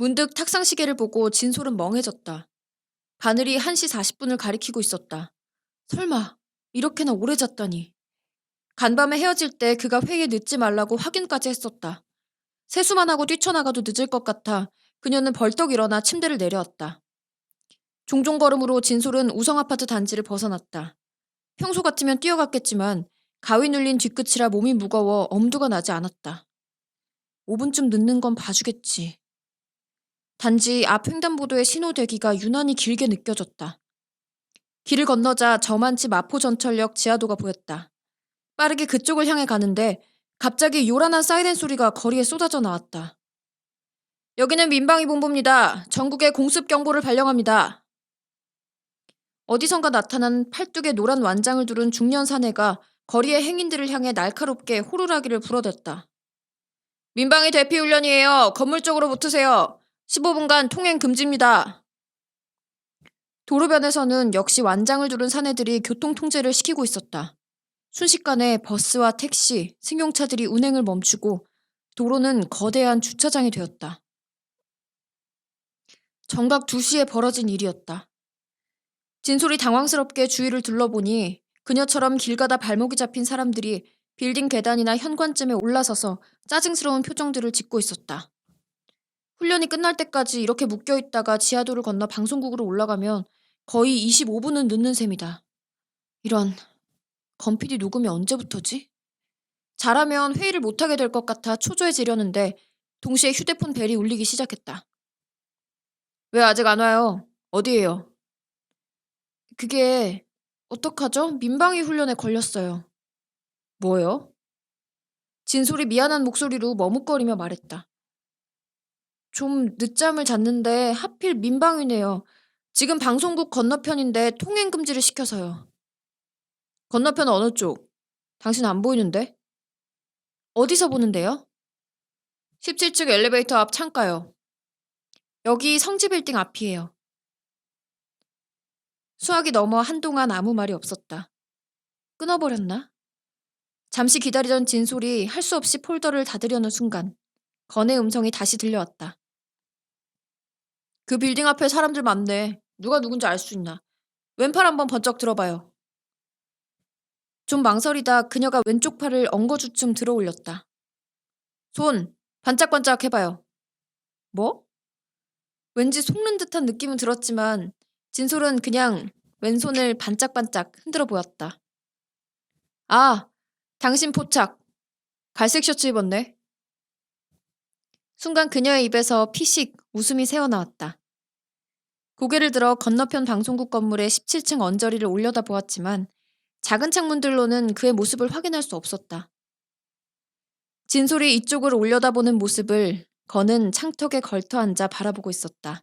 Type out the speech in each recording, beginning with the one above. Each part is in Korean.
문득 탁상시계를 보고 진솔은 멍해졌다. 바늘이 1시 40분을 가리키고 있었다. 설마 이렇게나 오래 잤다니. 간밤에 헤어질 때 그가 회의에 늦지 말라고 확인까지 했었다. 세수만 하고 뛰쳐나가도 늦을 것 같아 그녀는 벌떡 일어나 침대를 내려왔다. 종종 걸음으로 진솔은 우성아파트 단지를 벗어났다. 평소 같으면 뛰어갔겠지만 가위 눌린 뒤끝이라 몸이 무거워 엄두가 나지 않았다. 5분쯤 늦는 건 봐주겠지. 단지 앞 횡단보도의 신호대기가 유난히 길게 느껴졌다. 길을 건너자 저만치 마포전철역 지하도가 보였다. 빠르게 그쪽을 향해 가는데 갑자기 요란한 사이렌 소리가 거리에 쏟아져 나왔다. 여기는 민방위 본부입니다. 전국에 공습 경보를 발령합니다. 어디선가 나타난 팔뚝에 노란 완장을 두른 중년 사내가 거리의 행인들을 향해 날카롭게 호루라기를 불어댔다. 민방위 대피 훈련이에요. 건물 쪽으로 붙으세요. 15분간 통행 금지입니다. 도로변에서는 역시 완장을 두른 사내들이 교통 통제를 시키고 있었다. 순식간에 버스와 택시, 승용차들이 운행을 멈추고 도로는 거대한 주차장이 되었다. 정각 2시에 벌어진 일이었다. 진솔이 당황스럽게 주위를 둘러보니 그녀처럼 길 가다 발목이 잡힌 사람들이 빌딩 계단이나 현관쯤에 올라서서 짜증스러운 표정들을 짓고 있었다. 훈련이 끝날 때까지 이렇게 묶여있다가 지하도를 건너 방송국으로 올라가면 거의 25분은 늦는 셈이다. 이런, 건PD 녹음이 언제부터지? 잘하면 회의를 못하게 될 것 같아 초조해지려는데 동시에 휴대폰 벨이 울리기 시작했다. 왜 아직 안 와요? 어디에요? 그게 어떡하죠? 민방위 훈련에 걸렸어요. 뭐요? 진솔이 미안한 목소리로 머뭇거리며 말했다. 좀 늦잠을 잤는데 하필 민방위네요. 지금 방송국 건너편인데 통행 금지를 시켜서요. 건너편 어느 쪽? 당신 안 보이는데? 어디서 보는데요? 17층 엘리베이터 앞 창가요. 여기 성지빌딩 앞이에요. 수학이 넘어 한동안 아무 말이 없었다. 끊어버렸나? 잠시 기다리던 진솔이 할 수 없이 폴더를 닫으려는 순간 건의 음성이 다시 들려왔다. 그 빌딩 앞에 사람들 많네. 누가 누군지 알 수 있나? 왼팔 한번 번쩍 들어봐요. 좀 망설이다 그녀가 왼쪽 팔을 엉거주춤 들어 올렸다. 손, 반짝반짝 해봐요. 뭐? 왠지 속는 듯한 느낌은 들었지만 진솔은 그냥 왼손을 반짝반짝 흔들어 보였다. 아, 당신 포착. 갈색 셔츠 입었네. 순간 그녀의 입에서 피식 웃음이 새어나왔다. 고개를 들어 건너편 방송국 건물의 17층 언저리를 올려다보았지만 작은 창문들로는 그의 모습을 확인할 수 없었다. 진솔이 이쪽을 올려다보는 모습을 건은 창턱에 걸터앉아 바라보고 있었다.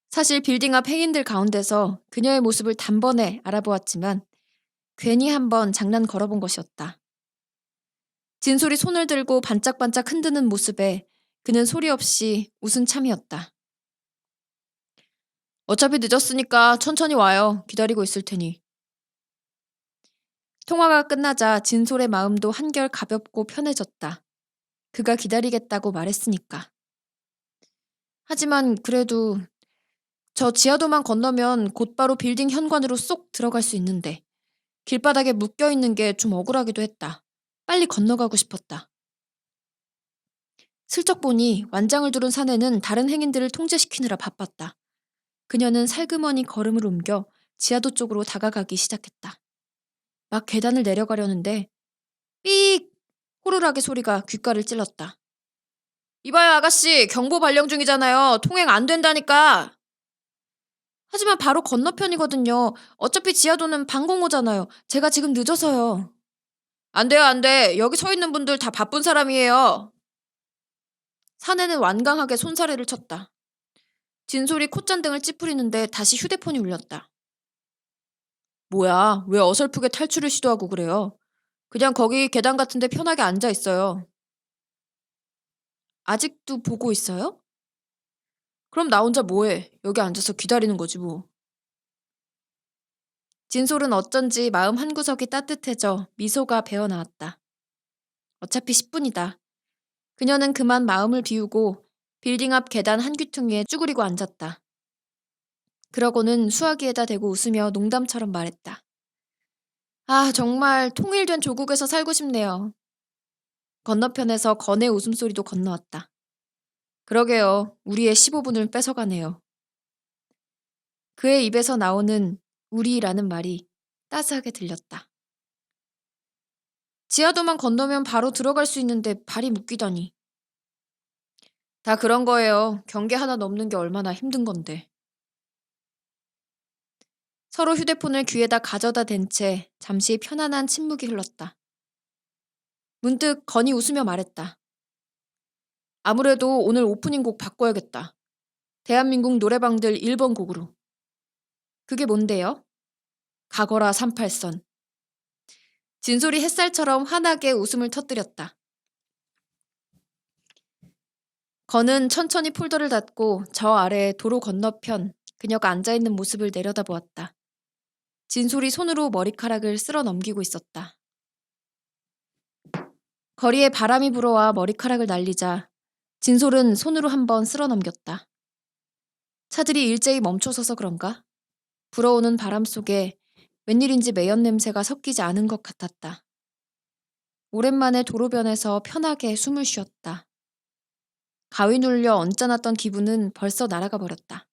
사실 빌딩 앞 행인들 가운데서 그녀의 모습을 단번에 알아보았지만 괜히 한번 장난 걸어본 것이었다. 진솔이 손을 들고 반짝반짝 흔드는 모습에 그는 소리 없이 웃은 참이었다. 어차피 늦었으니까 천천히 와요. 기다리고 있을 테니. 통화가 끝나자 진솔의 마음도 한결 가볍고 편해졌다. 그가 기다리겠다고 말했으니까. 하지만 그래도 저 지하도만 건너면 곧바로 빌딩 현관으로 쏙 들어갈 수 있는데 길바닥에 묶여있는 게 좀 억울하기도 했다. 빨리 건너가고 싶었다. 슬쩍 보니 완장을 두른 사내는 다른 행인들을 통제시키느라 바빴다. 그녀는 살그머니 걸음을 옮겨 지하도 쪽으로 다가가기 시작했다. 막 계단을 내려가려는데 삑! 호루라기 소리가 귓가를 찔렀다. 이봐요 아가씨, 경보 발령 중이잖아요. 통행 안 된다니까. 하지만 바로 건너편이거든요. 어차피 지하도는 방공호잖아요. 제가 지금 늦어서요. 안 돼요, 안 돼. 여기 서 있는 분들 다 바쁜 사람이에요. 사내는 완강하게 손사래를 쳤다. 진솔이 콧잔등을 찌푸리는데 다시 휴대폰이 울렸다. 뭐야, 왜 어설프게 탈출을 시도하고 그래요? 그냥 거기 계단 같은데 편하게 앉아 있어요. 아직도 보고 있어요? 그럼 나 혼자 뭐해? 여기 앉아서 기다리는 거지 뭐. 진솔은 어쩐지 마음 한구석이 따뜻해져 미소가 배어나왔다. 어차피 10분이다. 그녀는 그만 마음을 비우고 빌딩 앞 계단 한 귀퉁이에 쭈그리고 앉았다. 그러고는 수화기에다 대고 웃으며 농담처럼 말했다. 아, 정말 통일된 조국에서 살고 싶네요. 건너편에서 건의 웃음소리도 건너왔다. 그러게요. 우리의 15분을 뺏어가네요. 그의 입에서 나오는 우리라는 말이 따스하게 들렸다. 지하도만 건너면 바로 들어갈 수 있는데 발이 묶이다니. 다 그런 거예요. 경계 하나 넘는 게 얼마나 힘든 건데. 서로 휴대폰을 귀에다 가져다 댄 채 잠시 편안한 침묵이 흘렀다. 문득 건이 웃으며 말했다. 아무래도 오늘 오프닝 곡 바꿔야겠다. 대한민국 노래방들 1번 곡으로. 그게 뭔데요? 가거라 38선. 진솔이 햇살처럼 환하게 웃음을 터뜨렸다. 건은 천천히 폴더를 닫고 저 아래 도로 건너편 그녀가 앉아있는 모습을 내려다보았다. 진솔이 손으로 머리카락을 쓸어 넘기고 있었다. 거리에 바람이 불어와 머리카락을 날리자 진솔은 손으로 한번 쓸어 넘겼다. 차들이 일제히 멈춰서서 그런가? 불어오는 바람 속에 웬일인지 매연 냄새가 섞이지 않은 것 같았다. 오랜만에 도로변에서 편하게 숨을 쉬었다. 가위 눌려 언짢았던 기분은 벌써 날아가 버렸다.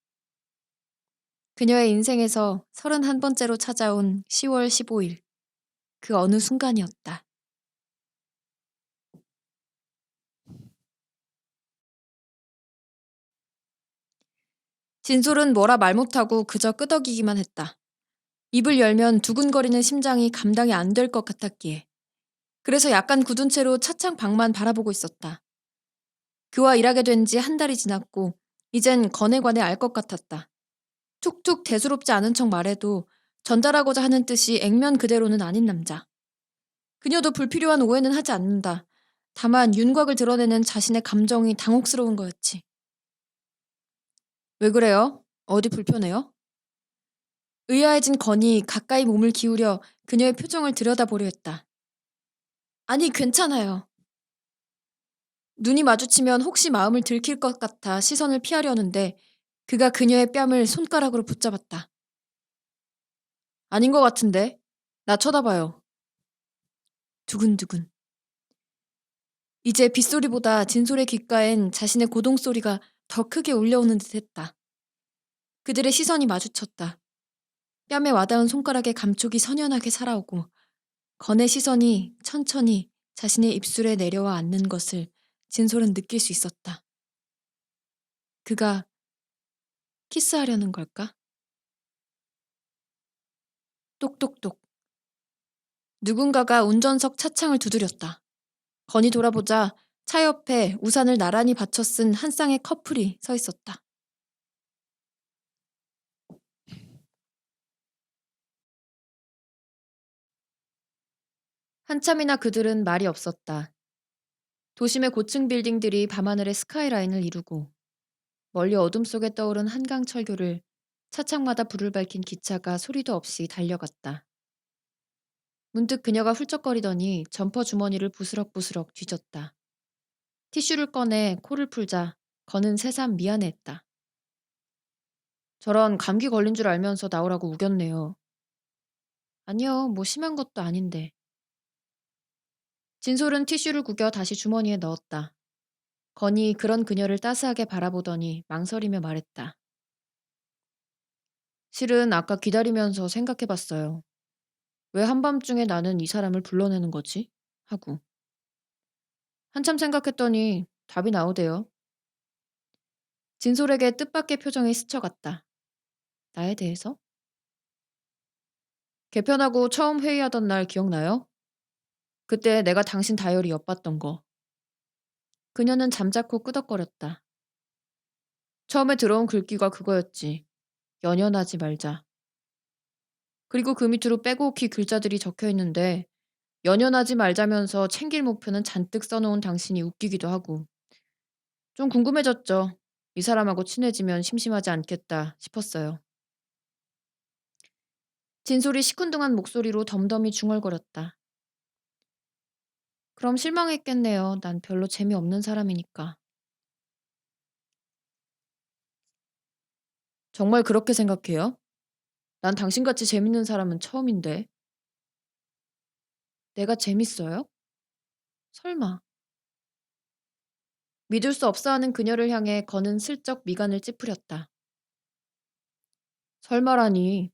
그녀의 인생에서 31번째로 찾아온 10월 15일. 그 어느 순간이었다. 진솔은 뭐라 말 못하고 그저 끄덕이기만 했다. 입을 열면 두근거리는 심장이 감당이 안 될 것 같았기에. 그래서 약간 굳은 채로 차창 밖만 바라보고 있었다. 그와 일하게 된 지 한 달이 지났고 이젠 건에 관해 알 것 같았다. 툭툭 대수롭지 않은 척 말해도 전달하고자 하는 뜻이 액면 그대로는 아닌 남자. 그녀도 불필요한 오해는 하지 않는다. 다만 윤곽을 드러내는 자신의 감정이 당혹스러운 거였지. 왜 그래요? 어디 불편해요? 의아해진 건이 가까이 몸을 기울여 그녀의 표정을 들여다보려 했다. 아니, 괜찮아요. 눈이 마주치면 혹시 마음을 들킬 것 같아 시선을 피하려는데 그가 그녀의 뺨을 손가락으로 붙잡았다. 아닌 것 같은데? 나 쳐다봐요. 두근두근. 이제 빗소리보다 진솔의 귓가엔 자신의 고동소리가 더 크게 울려오는 듯 했다. 그들의 시선이 마주쳤다. 뺨에 와닿은 손가락의 감촉이 선연하게 살아오고 건의 시선이 천천히 자신의 입술에 내려와 앉는 것을 진솔은 느낄 수 있었다. 그가 키스하려는 걸까? 똑똑똑. 누군가가 운전석 차창을 두드렸다. 건이 돌아보자 차 옆에 우산을 나란히 받쳐 쓴 한 쌍의 커플이 서 있었다. 한참이나 그들은 말이 없었다. 도심의 고층 빌딩들이 밤하늘의 스카이라인을 이루고 멀리 어둠 속에 떠오른 한강 철교를 차창마다 불을 밝힌 기차가 소리도 없이 달려갔다. 문득 그녀가 훌쩍거리더니 점퍼 주머니를 부스럭부스럭 뒤졌다. 티슈를 꺼내 코를 풀자 건은 새삼 미안해했다. 저런 감기 걸린 줄 알면서 나오라고 우겼네요. 아니요, 뭐 심한 것도 아닌데. 진솔은 티슈를 구겨 다시 주머니에 넣었다. 건이 그런 그녀를 따스하게 바라보더니 망설이며 말했다. 실은 아까 기다리면서 생각해봤어요. 왜 한밤중에 나는 이 사람을 불러내는 거지? 하고. 한참 생각했더니 답이 나오대요. 진솔에게 뜻밖의 표정이 스쳐갔다. 나에 대해서? 개편하고 처음 회의하던 날 기억나요? 그때 내가 당신 다이어리 엿봤던 거. 그녀는 잠자코 끄덕거렸다. 처음에 들어온 글귀가 그거였지. 연연하지 말자. 그리고 그 밑으로 빼곡히 글자들이 적혀 있는데 연연하지 말자면서 챙길 목표는 잔뜩 써놓은 당신이 웃기기도 하고. 좀 궁금해졌죠. 이 사람하고 친해지면 심심하지 않겠다 싶었어요. 진솔이 시큰둥한 목소리로 덤덤히 중얼거렸다. 그럼 실망했겠네요. 난 별로 재미없는 사람이니까. 정말 그렇게 생각해요? 난 당신같이 재밌는 사람은 처음인데. 내가 재밌어요? 설마. 믿을 수 없어 하는 그녀를 향해 건은 슬쩍 미간을 찌푸렸다. 설마라니.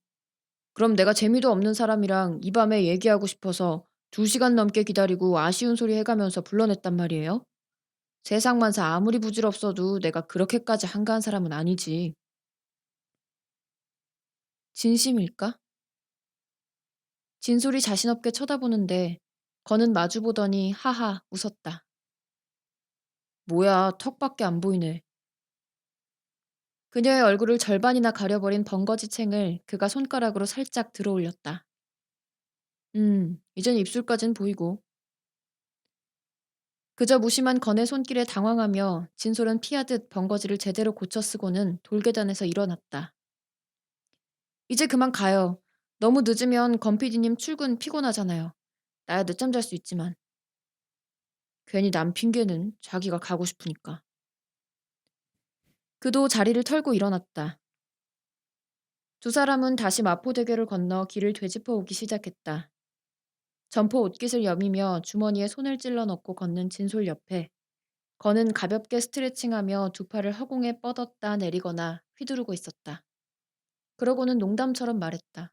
그럼 내가 재미도 없는 사람이랑 이 밤에 얘기하고 싶어서 2시간 넘게 기다리고 아쉬운 소리 해가면서 불러냈단 말이에요? 세상만사 아무리 부질없어도 내가 그렇게까지 한가한 사람은 아니지. 진심일까? 진솔이 자신없게 쳐다보는데 건은 마주보더니 하하 웃었다. 뭐야, 턱밖에 안 보이네. 그녀의 얼굴을 절반이나 가려버린 번거지챙을 그가 손가락으로 살짝 들어올렸다. 이젠 입술까진 보이고. 그저 무심한 건의 손길에 당황하며 진솔은 피하듯 번거지를 제대로 고쳐 쓰고는 돌계단에서 일어났다. 이제 그만 가요. 너무 늦으면 건 PD님 출근 피곤하잖아요. 나야 늦잠 잘 수 있지만. 괜히 남 핑계는 자기가 가고 싶으니까. 그도 자리를 털고 일어났다. 두 사람은 다시 마포대교를 건너 길을 되짚어 오기 시작했다. 점퍼 옷깃을 여미며 주머니에 손을 찔러 넣고 걷는 진솔 옆에 건은 가볍게 스트레칭하며 두 팔을 허공에 뻗었다 내리거나 휘두르고 있었다. 그러고는 농담처럼 말했다.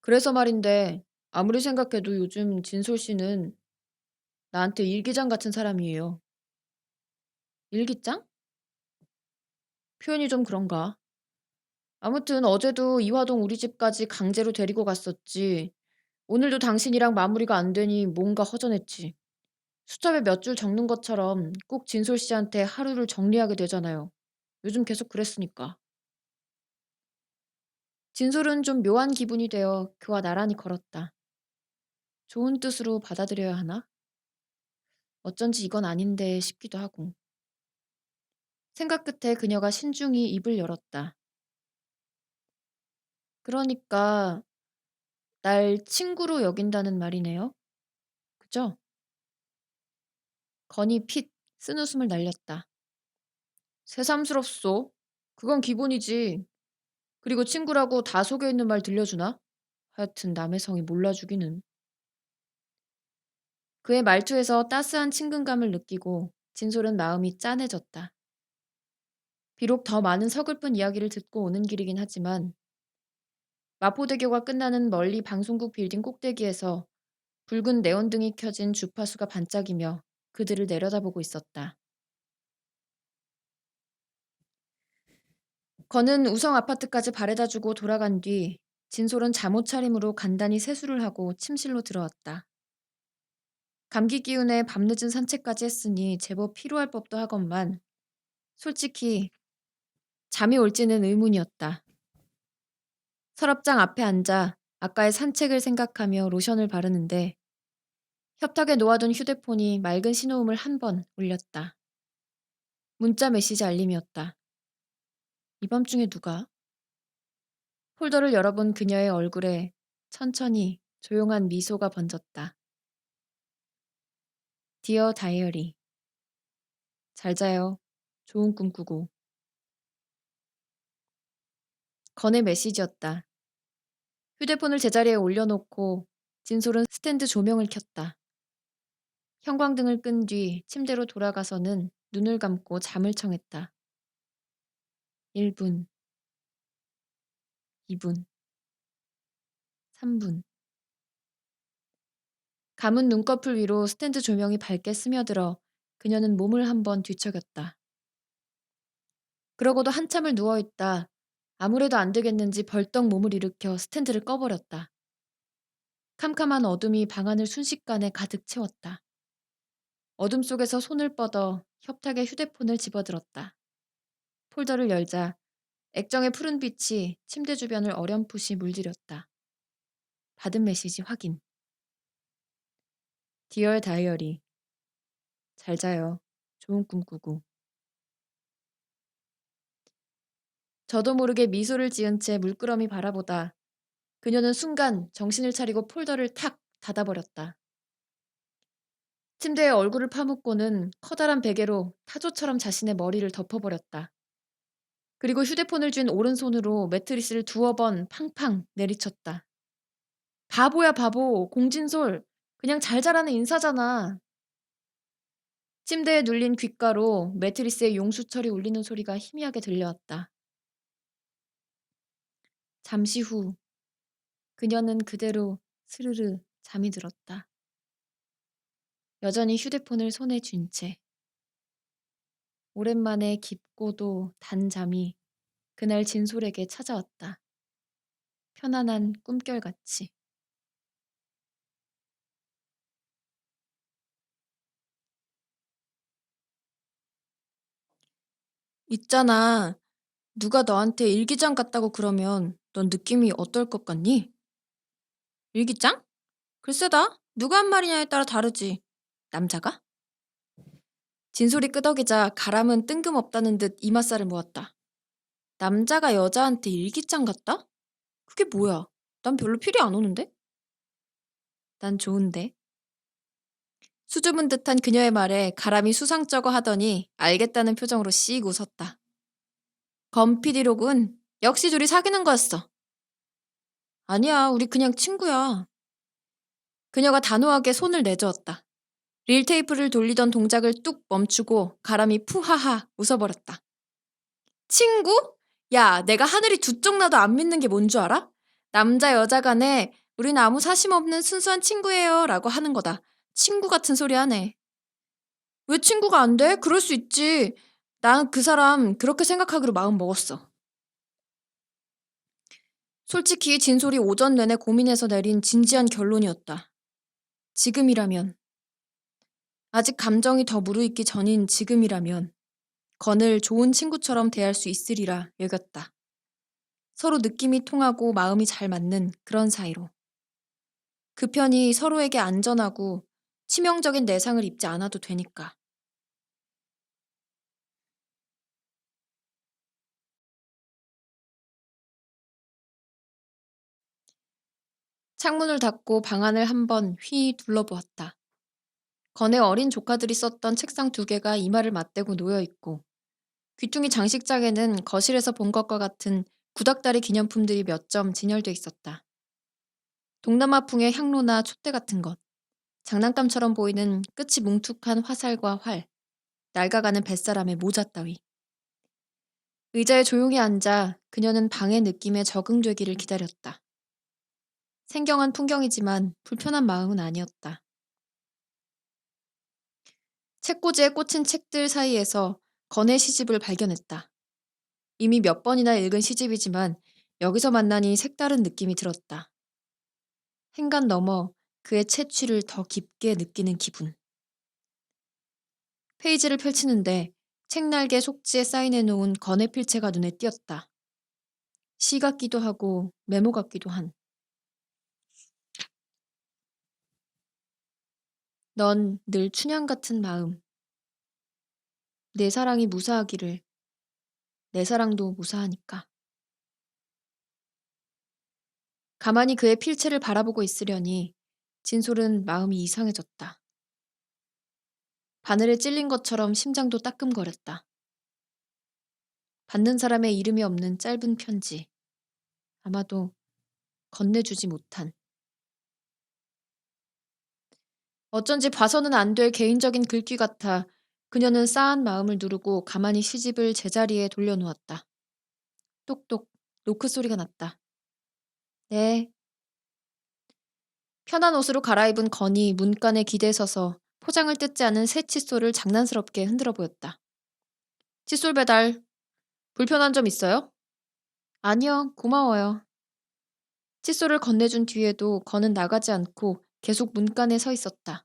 그래서 말인데 아무리 생각해도 요즘 진솔 씨는 나한테 일기장 같은 사람이에요. 일기장? 표현이 좀 그런가? 아무튼 어제도 이화동 우리 집까지 강제로 데리고 갔었지. 오늘도 당신이랑 마무리가 안 되니 뭔가 허전했지. 수첩에 몇 줄 적는 것처럼 꼭 진솔 씨한테 하루를 정리하게 되잖아요. 요즘 계속 그랬으니까. 진솔은 좀 묘한 기분이 되어 그와 나란히 걸었다. 좋은 뜻으로 받아들여야 하나? 어쩐지 이건 아닌데 싶기도 하고. 생각 끝에 그녀가 신중히 입을 열었다. 그러니까 날 친구로 여긴다는 말이네요. 그죠? 건이 핏 쓴웃음을 날렸다. 새삼스럽소. 그건 기본이지. 그리고 친구라고 다 속여 있는 말 들려주나? 하여튼 남의 성이 몰라주기는. 그의 말투에서 따스한 친근감을 느끼고 진솔은 마음이 짠해졌다. 비록 더 많은 서글픈 이야기를 듣고 오는 길이긴 하지만 마포대교가 끝나는 멀리 방송국 빌딩 꼭대기에서 붉은 네온등이 켜진 주파수가 반짝이며 그들을 내려다보고 있었다. 건은 우성 아파트까지 바래다주고 돌아간 뒤 진솔은 잠옷 차림으로 간단히 세수를 하고 침실로 들어왔다. 감기 기운에 밤늦은 산책까지 했으니 제법 피로할 법도 하건만 솔직히 잠이 올지는 의문이었다. 서랍장 앞에 앉아 아까의 산책을 생각하며 로션을 바르는데 협탁에 놓아둔 휴대폰이 맑은 신호음을 한 번 울렸다. 문자 메시지 알림이었다. 이 밤중에 누가? 폴더를 열어본 그녀의 얼굴에 천천히 조용한 미소가 번졌다. 디어 다이어리. 잘 자요. 좋은 꿈 꾸고. 건의 메시지였다. 휴대폰을 제자리에 올려놓고 진솔은 스탠드 조명을 켰다. 형광등을 끈 뒤 침대로 돌아가서는 눈을 감고 잠을 청했다. 1분, 2분, 3분. 감은 눈꺼풀 위로 스탠드 조명이 밝게 스며들어 그녀는 몸을 한번 뒤척였다. 그러고도 한참을 누워있다. 아무래도 안 되겠는지 벌떡 몸을 일으켜 스탠드를 꺼버렸다. 캄캄한 어둠이 방안을 순식간에 가득 채웠다. 어둠 속에서 손을 뻗어 협탁에 휴대폰을 집어들었다. 폴더를 열자 액정의 푸른 빛이 침대 주변을 어렴풋이 물들였다. 받은 메시지 확인. 디얼 다이어리. 잘 자요. 좋은 꿈 꾸고. 저도 모르게 미소를 지은 채 물끄러미 바라보다 그녀는 순간 정신을 차리고 폴더를 탁 닫아버렸다. 침대에 얼굴을 파묻고는 커다란 베개로 타조처럼 자신의 머리를 덮어버렸다. 그리고 휴대폰을 쥔 오른손으로 매트리스를 두어 번 팡팡 내리쳤다. 바보야 바보. 공진솔. 그냥 잘 자라는 인사잖아. 침대에 눌린 귓가로 매트리스의 용수철이 울리는 소리가 희미하게 들려왔다. 잠시 후 그녀는 그대로 스르르 잠이 들었다. 여전히 휴대폰을 손에 쥔 채. 오랜만에 깊고도 단 잠이 그날 진솔에게 찾아왔다. 편안한 꿈결같이. 있잖아. 누가 너한테 일기장 같다고 그러면 넌 느낌이 어떨 것 같니? 일기장? 글쎄다. 누가 한 말이냐에 따라 다르지. 남자가? 진솔이 끄덕이자 가람은 뜬금없다는 듯 이맛살을 모았다. 남자가 여자한테 일기장 같다? 그게 뭐야? 난 별로 필이 안 오는데? 난 좋은데. 수줍은 듯한 그녀의 말에 가람이 수상쩍어 하더니 알겠다는 표정으로 씩 웃었다. 건피디로군. 역시 둘이 사귀는 거였어. 아니야, 우리 그냥 친구야. 그녀가 단호하게 손을 내저었다. 릴테이프를 돌리던 동작을 뚝 멈추고 가람이 푸하하 웃어버렸다. 친구? 야, 내가 하늘이 두 쪽 나도 안 믿는 게 뭔 줄 알아? 남자 여자 간에 우린 아무 사심 없는 순수한 친구예요 라고 하는 거다. 친구 같은 소리 하네. 왜 친구가 안 돼? 그럴 수 있지. 난 그 사람 그렇게 생각하기로 마음 먹었어. 솔직히 진솔이 오전 내내 고민해서 내린 진지한 결론이었다. 지금이라면, 아직 감정이 더 무르익기 전인 지금이라면 건을 좋은 친구처럼 대할 수 있으리라 여겼다. 서로 느낌이 통하고 마음이 잘 맞는 그런 사이로. 그 편이 서로에게 안전하고 치명적인 내상을 입지 않아도 되니까. 창문을 닫고 방 안을 한번 휘 둘러보았다. 건의 어린 조카들이 썼던 책상 두 개가 이마를 맞대고 놓여있고 귀퉁이 장식장에는 거실에서 본 것과 같은 구닥다리 기념품들이 몇 점 진열돼 있었다. 동남아풍의 향로나 촛대 같은 것, 장난감처럼 보이는 끝이 뭉툭한 화살과 활, 낡아가는 뱃사람의 모자 따위. 의자에 조용히 앉아 그녀는 방의 느낌에 적응되기를 기다렸다. 생경한 풍경이지만 불편한 마음은 아니었다. 책꽂이에 꽂힌 책들 사이에서 건의 시집을 발견했다. 이미 몇 번이나 읽은 시집이지만 여기서 만나니 색다른 느낌이 들었다. 행간 넘어 그의 채취를 더 깊게 느끼는 기분. 페이지를 펼치는데 책날개 속지에 사인해놓은 건의 필체가 눈에 띄었다. 시 같기도 하고 메모 같기도 한. 넌 늘 춘향 같은 마음. 내 사랑이 무사하기를. 내 사랑도 무사하니까. 가만히 그의 필체를 바라보고 있으려니 진솔은 마음이 이상해졌다. 바늘에 찔린 것처럼 심장도 따끔거렸다. 받는 사람의 이름이 없는 짧은 편지. 아마도 건네주지 못한. 어쩐지 봐서는 안 될 개인적인 글귀 같아 그녀는 싸한 마음을 누르고 가만히 시집을 제자리에 돌려놓았다. 똑똑 노크 소리가 났다. 네. 편한 옷으로 갈아입은 건이 문간에 기대서서 포장을 뜯지 않은 새 칫솔을 장난스럽게 흔들어 보였다. 칫솔 배달. 불편한 점 있어요? 아니요, 고마워요. 칫솔을 건네준 뒤에도 건은 나가지 않고 계속 문간에 서 있었다.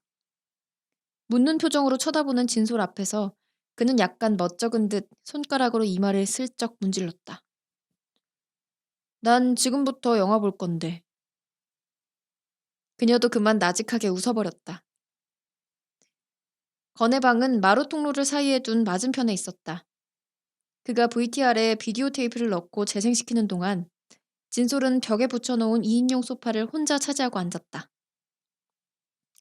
묻는 표정으로 쳐다보는 진솔 앞에서 그는 약간 멋쩍은 듯 손가락으로 이마를 슬쩍 문질렀다. 난 지금부터 영화 볼 건데. 그녀도 그만 나직하게 웃어버렸다. 건의 방은 마루 통로를 사이에 둔 맞은편에 있었다. 그가 VTR에 비디오 테이프를 넣고 재생시키는 동안 진솔은 벽에 붙여놓은 2인용 소파를 혼자 차지하고 앉았다.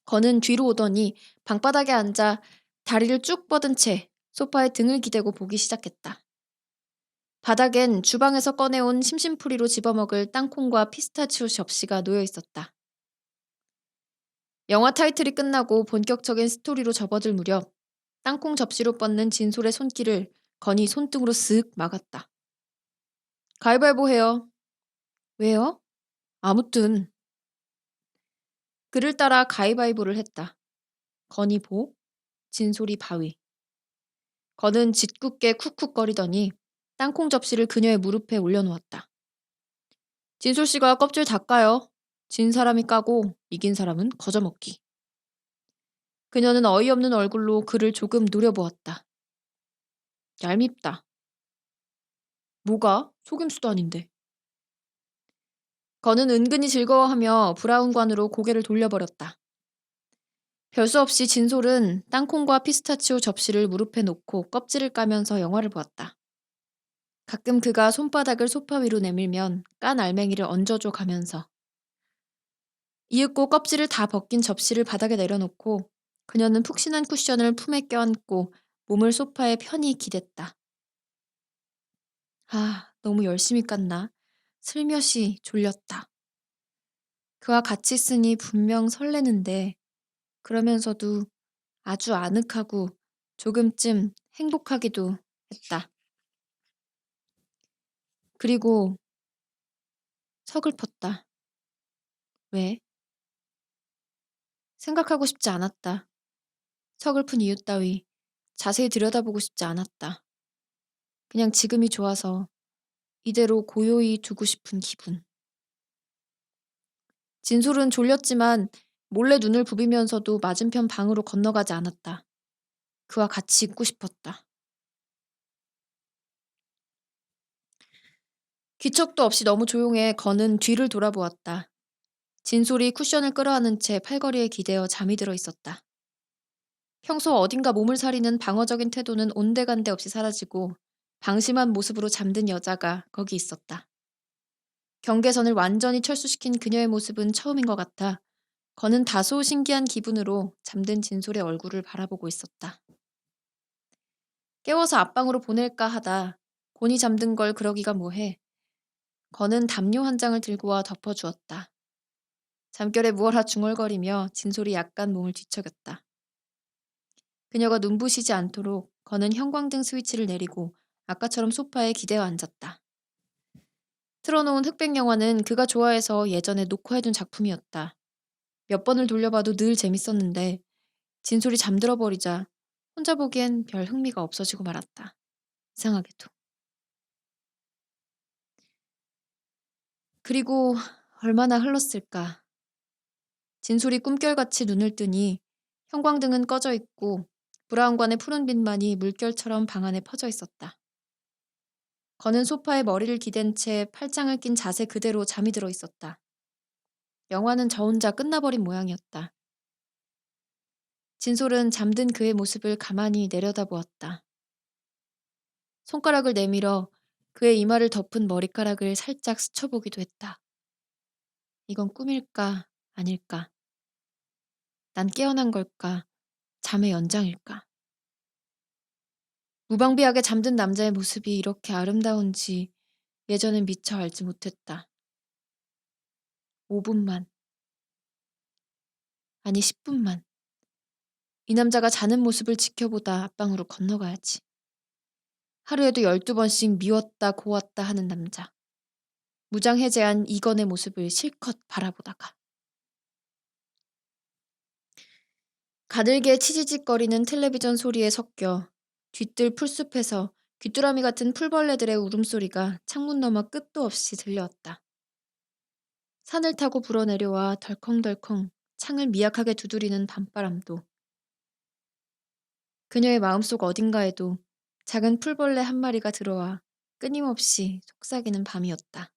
건은 뒤로 오더니 방바닥에 앉아 다리를 쭉 뻗은 채 소파에 등을 기대고 보기 시작했다. 바닥엔 주방에서 꺼내온 심심풀이로 집어먹을 땅콩과 피스타치오 접시가 놓여 있었다. 영화 타이틀이 끝나고 본격적인 스토리로 접어들 무렵 땅콩 접시로 뻗는 진솔의 손길을 건이 손등으로 쓱 막았다. 가위바위보 해요. 왜요? 아무튼. 그를 따라 가위바위보를 했다. 건이 보, 진솔이 바위. 건은 짓궂게 쿡쿡거리더니 땅콩 접시를 그녀의 무릎에 올려놓았다. 진솔씨가 껍질 다 까요. 진 사람이 까고 이긴 사람은 거저먹기. 그녀는 어이없는 얼굴로 그를 조금 노려보았다. 얄밉다. 뭐가? 속임수도 아닌데. 건은 은근히 즐거워하며 브라운관으로 고개를 돌려버렸다. 별 수 없이 진솔은 땅콩과 피스타치오 접시를 무릎에 놓고 껍질을 까면서 영화를 보았다. 가끔 그가 손바닥을 소파 위로 내밀면 깐 알맹이를 얹어줘 가면서 이윽고 껍질을 다 벗긴 접시를 바닥에 내려놓고 그녀는 푹신한 쿠션을 품에 껴안고 몸을 소파에 편히 기댔다. 아, 너무 열심히 깠나? 슬며시 졸렸다. 그와 같이 있으니 분명 설레는데 그러면서도 아주 아늑하고 조금쯤 행복하기도 했다. 그리고 서글펐다. 왜? 생각하고 싶지 않았다. 서글픈 이유 따위 자세히 들여다보고 싶지 않았다. 그냥 지금이 좋아서 이대로 고요히 두고 싶은 기분. 진솔은 졸렸지만 몰래 눈을 부비면서도 맞은편 방으로 건너가지 않았다. 그와 같이 있고 싶었다. 기척도 없이 너무 조용해 건은 뒤를 돌아보았다. 진솔이 쿠션을 끌어안은 채 팔걸이에 기대어 잠이 들어 있었다. 평소 어딘가 몸을 사리는 방어적인 태도는 온데간데 없이 사라지고 방심한 모습으로 잠든 여자가 거기 있었다. 경계선을 완전히 철수시킨 그녀의 모습은 처음인 것 같아 건은 다소 신기한 기분으로 잠든 진솔의 얼굴을 바라보고 있었다. 깨워서 앞방으로 보낼까 하다 곤히 잠든 걸 그러기가 뭐해. 건은 담요 한 장을 들고 와 덮어주었다. 잠결에 무얼하 중얼거리며 진솔이 약간 몸을 뒤척였다. 그녀가 눈부시지 않도록 건은 형광등 스위치를 내리고 아까처럼 소파에 기대어 앉았다. 틀어놓은 흑백 영화는 그가 좋아해서 예전에 녹화해둔 작품이었다. 몇 번을 돌려봐도 늘 재밌었는데 진솔이 잠들어 버리자 혼자 보기엔 별 흥미가 없어지고 말았다. 이상하게도. 그리고 얼마나 흘렀을까. 진솔이 꿈결같이 눈을 뜨니 형광등은 꺼져 있고 브라운관의 푸른 빛만이 물결처럼 방 안에 퍼져 있었다. 건은 소파에 머리를 기댄 채 팔짱을 낀 자세 그대로 잠이 들어 있었다. 영화는 저 혼자 끝나버린 모양이었다. 진솔은 잠든 그의 모습을 가만히 내려다보았다. 손가락을 내밀어 그의 이마를 덮은 머리카락을 살짝 스쳐보기도 했다. 이건 꿈일까 아닐까? 난 깨어난 걸까? 잠의 연장일까? 무방비하게 잠든 남자의 모습이 이렇게 아름다운지 예전엔 미처 알지 못했다. 5분만. 아니 10분만. 이 남자가 자는 모습을 지켜보다 앞방으로 건너가야지. 하루에도 12번씩 미웠다 고왔다 하는 남자. 무장해제한 이건의 모습을 실컷 바라보다가. 가늘게 치지직거리는 텔레비전 소리에 섞여 뒤뜰 풀숲에서 귀뚜라미 같은 풀벌레들의 울음소리가 창문 너머 끝도 없이 들려왔다. 산을 타고 불어내려와 덜컹덜컹 창을 미약하게 두드리는 밤바람도 그녀의 마음속 어딘가에도 작은 풀벌레 한 마리가 들어와 끊임없이 속삭이는 밤이었다.